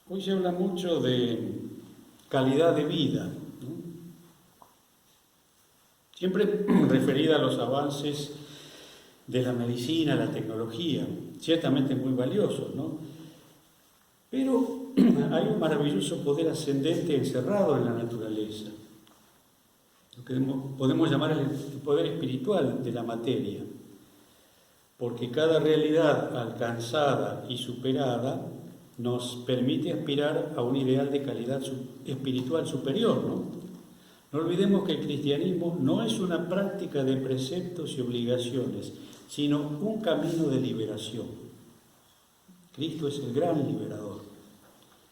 Hoy se habla mucho de calidad de vida, ¿no? Siempre referida a los avances de la medicina, la tecnología, ciertamente muy valiosos, ¿no? Pero hay un maravilloso poder ascendente encerrado en la naturaleza, lo que podemos llamar el poder espiritual de la materia, porque cada realidad alcanzada y superada nos permite aspirar a un ideal de calidad espiritual superior, ¿no? No olvidemos que el cristianismo no es una práctica de preceptos y obligaciones, sino un camino de liberación. Cristo es el gran liberador,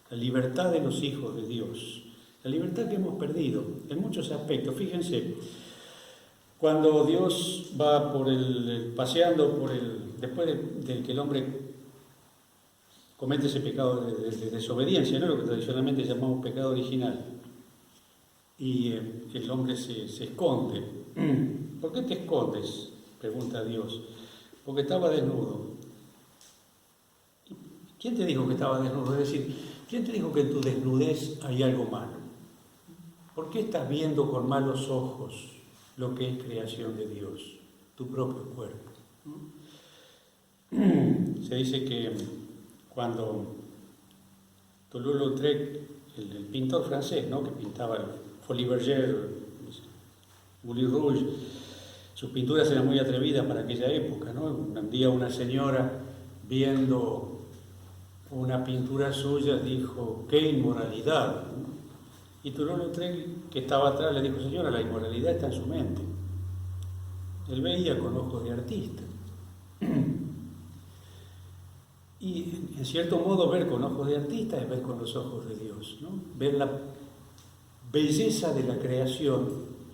la libertad de los hijos de Dios, la libertad que hemos perdido en muchos aspectos. Fíjense, cuando Dios va después de que el hombre comete ese pecado de desobediencia, ¿no? Lo que tradicionalmente llamamos pecado original, y el hombre se esconde. ¿Por qué te escondes?, pregunta Dios. Porque estaba desnudo. ¿Quién te dijo que estaba desnudo? Es decir, ¿quién te dijo que en tu desnudez hay algo malo? ¿Por qué estás viendo con malos ojos lo que es creación de Dios, tu propio cuerpo? Se dice que cuando Toulouse-Lautrec, el pintor francés, ¿no?, que pintaba el Folie Bergère, Moulin Rouge, sus pinturas eran muy atrevidas para aquella época, ¿no? Un día una señora, viendo una pintura suya, dijo: ¡qué inmoralidad!, ¿no? Y Toulouse-Lautrec, que estaba atrás, le dijo: señora, la inmoralidad está en su mente. Él veía con ojos de artista. Y en cierto modo ver con ojos de artista es ver con los ojos de Dios, ¿no? Ver la belleza de la creación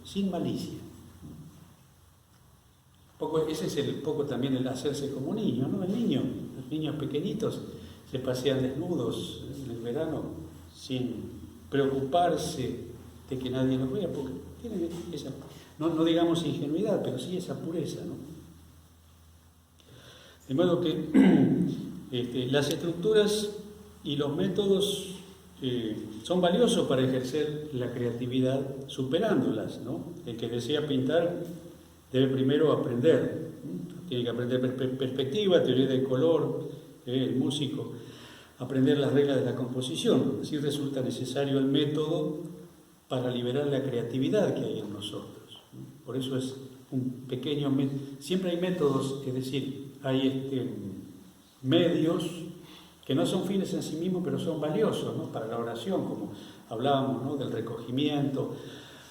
sin malicia. Ese es poco también el hacerse como niño, ¿no? Los niños pequeñitos se pasean desnudos en el verano sin preocuparse de que nadie los vea, porque tienen esa, no digamos ingenuidad, pero sí esa pureza, ¿no? De modo que las estructuras y los métodos son valiosos para ejercer la creatividad superándolas, ¿no? El que desea pintar debe primero aprender, ¿no? Tiene que aprender perspectiva, teoría del color, el músico, aprender las reglas de la composición. Así resulta necesario el método para liberar la creatividad que hay en nosotros, ¿no? Por eso es un pequeño método. Siempre hay métodos, es decir, hay medios que no son fines en sí mismos, pero son valiosos, ¿no?, para la oración, como hablábamos, ¿no?, del recogimiento,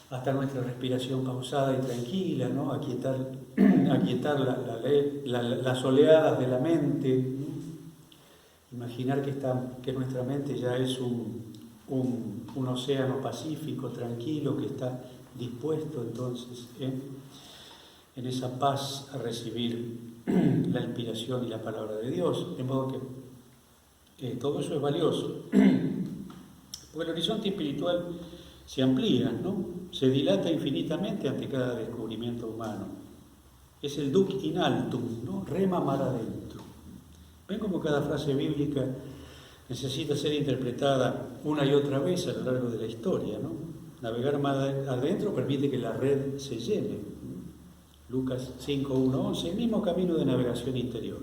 hasta nuestra respiración pausada y tranquila, ¿no?, aquietar las oleadas de la mente, ¿no? Imaginar que nuestra mente ya es un océano pacífico, tranquilo, que está dispuesto entonces en esa paz a recibir la inspiración y la palabra de Dios. De modo que todo eso es valioso, porque el horizonte espiritual se amplía, ¿no?, se dilata infinitamente ante cada descubrimiento humano. Es el duc in altum, ¿no?, rema mar adentro. Ven como cada frase bíblica necesita ser interpretada una y otra vez a lo largo de la historia, ¿no? Navegar mar adentro permite que la red se llene. Lucas 5:1-11, el mismo camino de navegación interior.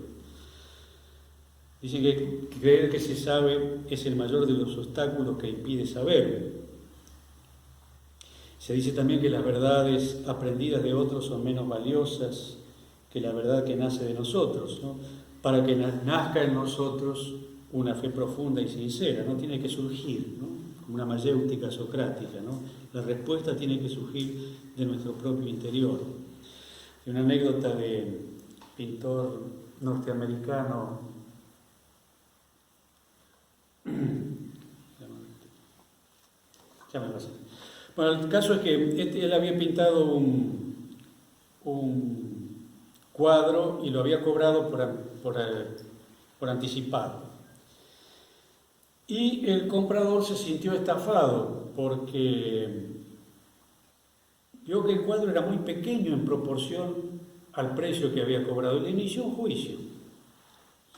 Dicen que creer que se sabe es el mayor de los obstáculos que impide saber. Se dice también que las verdades aprendidas de otros son menos valiosas que la verdad que nace de nosotros, ¿no? Para que nazca en nosotros una fe profunda y sincera, ¿no? Tiene que surgir, ¿no?, como una mayéutica socrática, ¿no? La respuesta tiene que surgir de nuestro propio interior. Hay una anécdota de pintor norteamericano, ya me pasé. Bueno, el caso es que él había pintado un cuadro y lo había cobrado por anticipado. Y el comprador se sintió estafado porque vio que el cuadro era muy pequeño en proporción al precio que había cobrado. Le inició un juicio.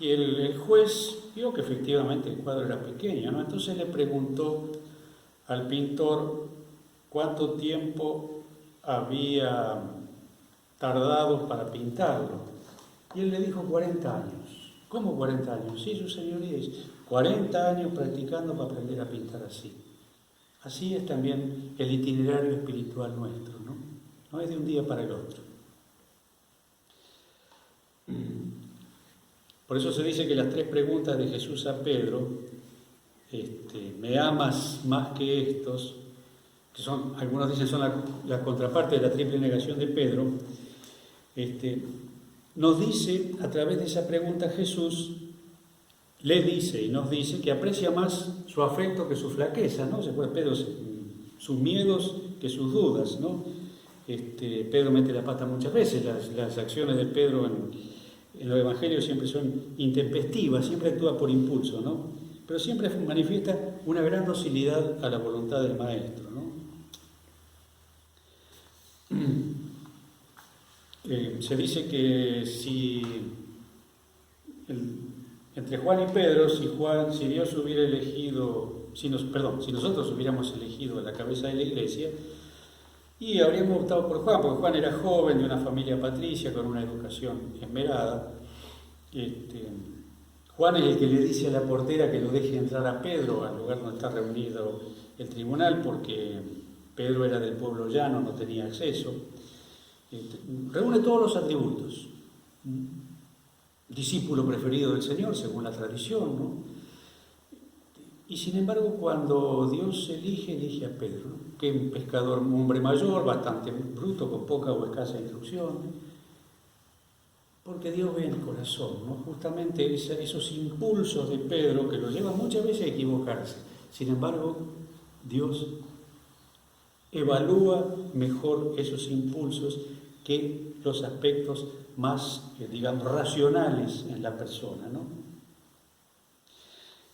Y el juez Vio que efectivamente el cuadro era pequeño, ¿no? Entonces le preguntó al pintor cuánto tiempo había tardado para pintarlo. Y él le dijo 40 años. ¿Cómo 40 años? Sí, su señoría, 40 años practicando para aprender a pintar así. Así es también el itinerario espiritual nuestro, ¿no? No es de un día para el otro. Por eso se dice que las 3 preguntas de Jesús a Pedro, ¿me amas más que estos? Que son, algunos dicen son la contraparte de la triple negación de Pedro. Nos dice, a través de esa pregunta, Jesús le dice y nos dice que aprecia más su afecto que su flaqueza, ¿no? Se puede Pedro, sus miedos que sus dudas, ¿no? Pedro mete la pata muchas veces, las acciones de Pedro en los evangelios siempre son intempestivas, siempre actúa por impulso, ¿no? Pero siempre manifiesta una gran docilidad a la voluntad del Maestro, ¿no? Se dice que entre Juan y Pedro, si Dios hubiera elegido, si nosotros hubiéramos elegido a la cabeza de la iglesia, y habríamos optado por Juan, porque Juan era joven, de una familia patricia, con una educación esmerada. Juan es el que le dice a la portera que lo deje entrar a Pedro al lugar donde está reunido el tribunal, porque Pedro era del pueblo llano, no tenía acceso. Reúne todos los atributos. Discípulo preferido del Señor, según la tradición, ¿no? Y sin embargo, cuando Dios elige a Pedro, ¿no? Que es un pescador, un hombre mayor, bastante bruto, con poca o escasa instrucción, porque Dios ve el corazón, ¿no? Justamente esos impulsos de Pedro que lo llevan muchas veces a equivocarse. Sin embargo, Dios evalúa mejor esos impulsos que los aspectos más, racionales en la persona, ¿no?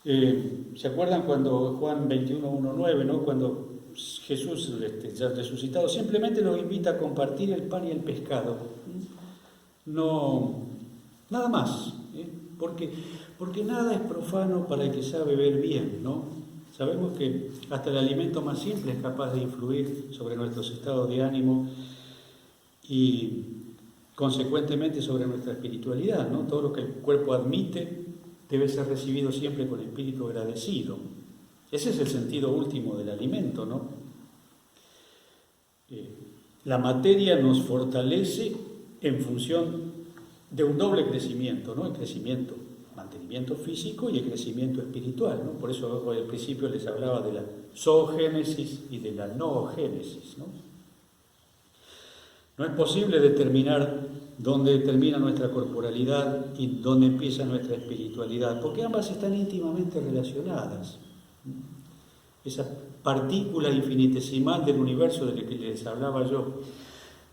¿Se acuerdan cuando Juan 21:19, ¿no? Cuando Jesús, ya resucitado, simplemente nos invita a compartir el pan y el pescado? No, nada más, porque nada es profano para el que sabe ver bien, ¿no? Sabemos que hasta el alimento más simple es capaz de influir sobre nuestros estados de ánimo y consecuentemente sobre nuestra espiritualidad, ¿no? Todo lo que el cuerpo admite debe ser recibido siempre con espíritu agradecido. Ese es el sentido último del alimento, ¿no? La materia nos fortalece en función de un doble crecimiento, ¿no? El crecimiento, mantenimiento físico y el crecimiento espiritual, ¿no? Por eso al principio les hablaba de la zoogénesis y de la noogénesis, ¿no? No es posible determinar dónde termina nuestra corporalidad y dónde empieza nuestra espiritualidad, porque ambas están íntimamente relacionadas. Esa partícula infinitesimal del universo de la que les hablaba yo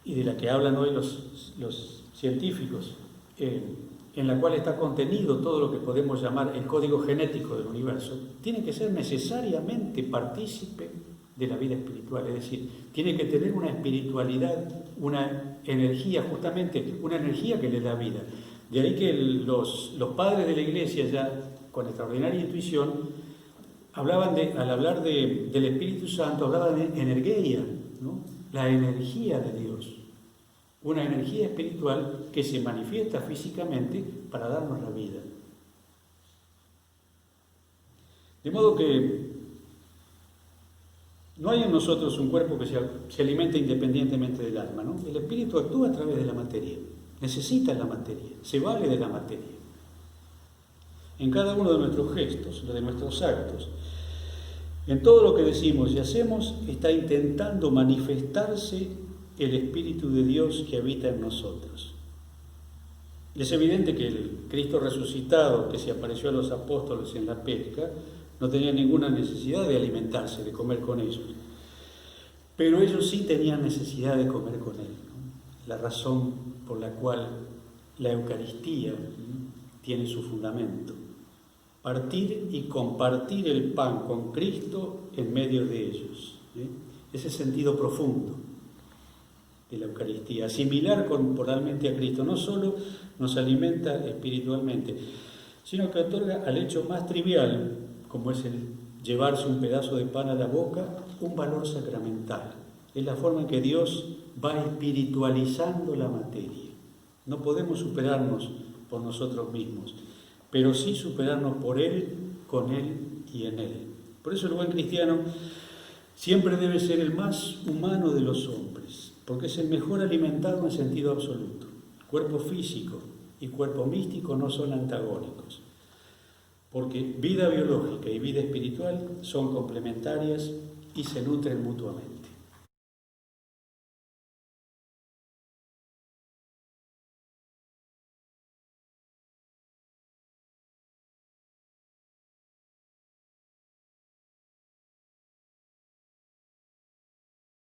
y de la que hablan hoy los científicos, en la cual está contenido todo lo que podemos llamar el código genético del universo, tiene que ser necesariamente partícipe de la vida espiritual, es decir, tiene que tener una espiritualidad, una energía, justamente una energía que le da vida. De ahí que los padres de la Iglesia, ya con extraordinaria intuición, al hablar del Espíritu Santo, hablaban de energía, ¿no? La energía de Dios, una energía espiritual que se manifiesta físicamente para darnos la vida. De modo que no hay en nosotros un cuerpo que se alimente independientemente del alma, ¿no? El espíritu actúa a través de la materia, necesita la materia, se vale de la materia. En cada uno de nuestros gestos, de nuestros actos, en todo lo que decimos y hacemos, está intentando manifestarse el Espíritu de Dios que habita en nosotros. Es evidente que el Cristo resucitado que se apareció a los apóstoles en la pesca no tenía ninguna necesidad de alimentarse, de comer con ellos. Pero ellos sí tenían necesidad de comer con Él, ¿no? La razón por la cual la Eucaristía tiene su fundamento. Partir y compartir el pan con Cristo en medio de ellos. Ese sentido profundo de la Eucaristía. Asimilar corporalmente a Cristo no solo nos alimenta espiritualmente, sino que otorga al hecho más trivial, como es el llevarse un pedazo de pan a la boca, un valor sacramental. Es la forma en que Dios va espiritualizando la materia. No podemos superarnos por nosotros mismos, pero sí superarnos por Él, con Él y en Él. Por eso el buen cristiano siempre debe ser el más humano de los hombres, porque es el mejor alimentado en sentido absoluto. Cuerpo físico y cuerpo místico no son antagónicos, porque vida biológica y vida espiritual son complementarias y se nutren mutuamente.